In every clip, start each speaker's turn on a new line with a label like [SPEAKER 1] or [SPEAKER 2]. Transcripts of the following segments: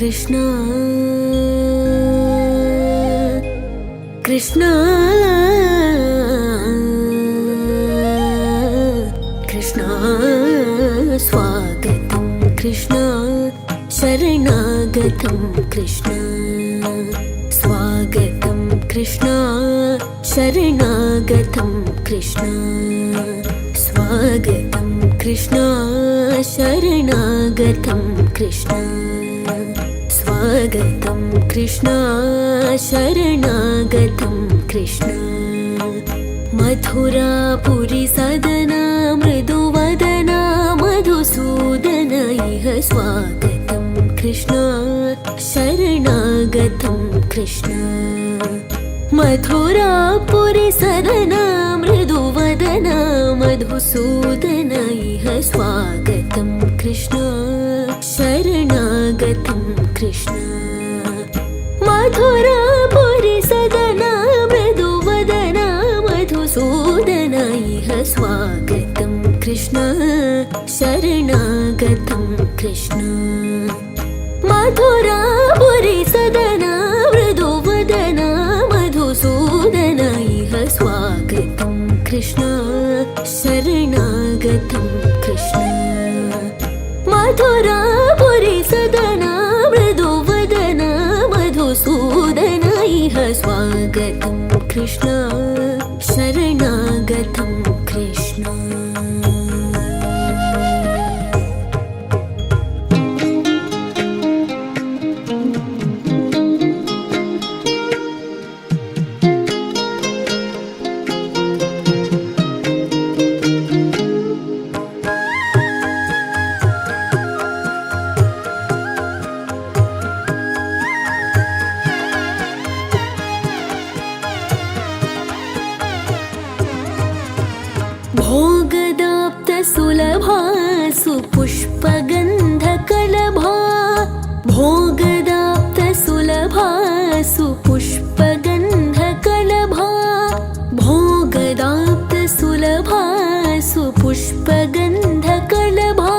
[SPEAKER 1] कृष्ण कृष्ण कृष्ण स्वागतं कृष्ण शरणागतं कृष्ण स्वागतं कृष्ण शरणागतं कृष्ण स्वागतं कृष्ण शरणागतं कृष्ण स्वागतं कृष्ण शरणागतं कृष्ण मथुरापुरी सदना मृदुवदना मधुसूदन इह स्वागतं कृष्ण शरणागतं कृष्ण मथुरापुरी सदना मृदुवदना मधुसूदन इह स्वागतं कृष्ण शरणागतं कृष्ण मथुरापुरी सदना मृदुवदना मधुसूदन इह स्वागतं कृष्ण शरणागतं कृष्ण मथुरापुरी सदना मृदुवदना मधुसूदन इह स्वागतं कृष्ण शरणागतं कृष्ण मथुरापुरी सदना मृदुवदना मधुसूदन इह स्वागतं कृष्ण शरणागतं कृष्ण भोगदाप्तसुलभा सुपुष्पगन्धकलभा भोगदाप्तसुलभा सुपुष्पगन्धकलभा भोगदाप्तसुलभा सुपुष्पगन्धकलभा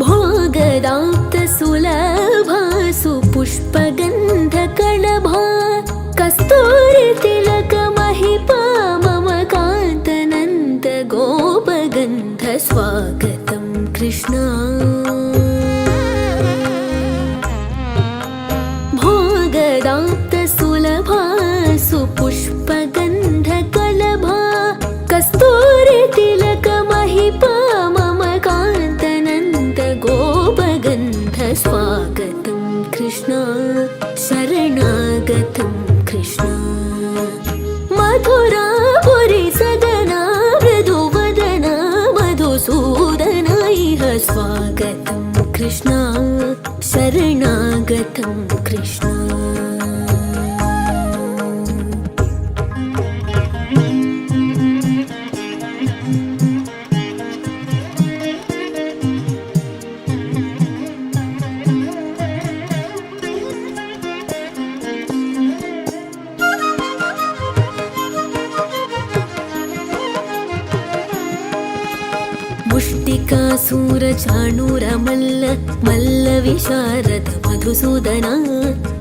[SPEAKER 1] भोगदाप्तसुलभा सुपुष्पगन्धकलभा कस्तूरितिलकमहिपा मम कान्तनन्त गोपगन्ध स्वागतं कृष्ण भोगदाप्तसुलभा सुपुष्पगन्धकलभा कस्तूरितिलकमहिपा मम कान्तनन्त गोपगन्ध स्वागतं कृष्ण शरणागतं कृष्ण मथुरापुरी सदना मृदुवदना मधुसूदन इह स्वागतं कृष्ण शरणागतं कृष्ण मुष्टिकासूरचाणूरमल्ल मल्लविशारद मधुसूदना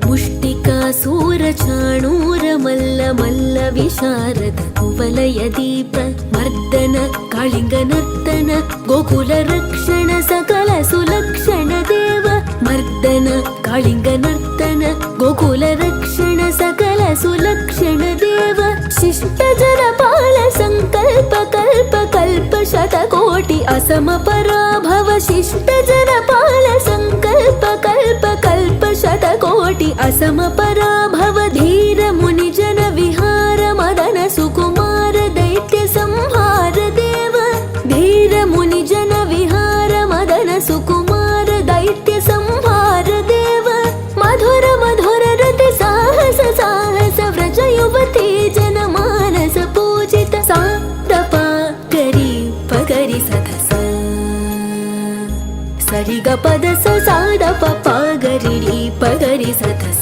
[SPEAKER 1] मुष्टिकासूरचाणूरमल्ल मल्लविशारद कुवलयदीप मर्दन कालिङ्गनर्तन गोकुलरक्षण सकल सुलक्षण देव मर्दन कालिङ्गनर्तन गोकुलरक्षण सकल सुलक्षण देव शिष्टजनपाल संकल्प कल्प कल्प शतकोटि असम पराभव शिष्टजनपाल संकल्प कल्प कल्प शतकोटि असम पराभव धीर मुनिजन विहार मदन सुकुमार दैत्य संहार देव धीर मुनिजन विहार मदन सुकुमार दैत्य संहार देव मधुर मधुर रति साहस साहस व्रज युवती जन मानस पूजित सादपा करी पगरि सदस सरि ग पद स साद पगरि पगरि सदस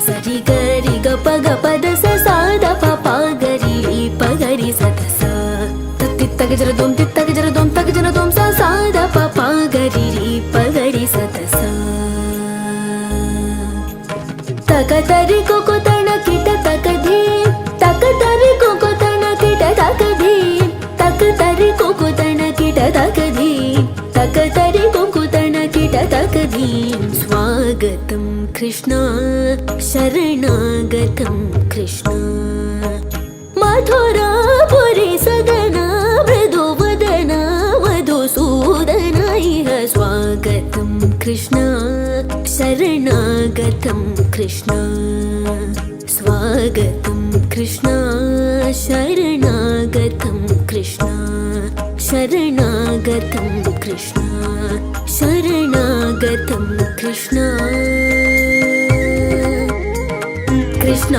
[SPEAKER 1] सरि गरि ग पद स साद पगरि पगरि सदस तत्तित्तग जर दोम तित्तग जर दोम तग जर दोम सा साद पगरि पगरि सदस तरि कुकुतण किट तकधी तक तरि कुकुतण किट तकधी तक तरि कुकुतण किट तकधी तक तरि कुकुतण किट तकधी स्वागतं कृष्ण शरणागतं कृष्ण मथुरापुरी सदना मृदुवदना मधुसूदन इह स्वागतं कृष्ण शरणागतं कृष्ण स्वागतं कृष्ण शरणागतं कृष्ण शरणागतं कृष्ण शरणागतं कृष्ण कृष्ण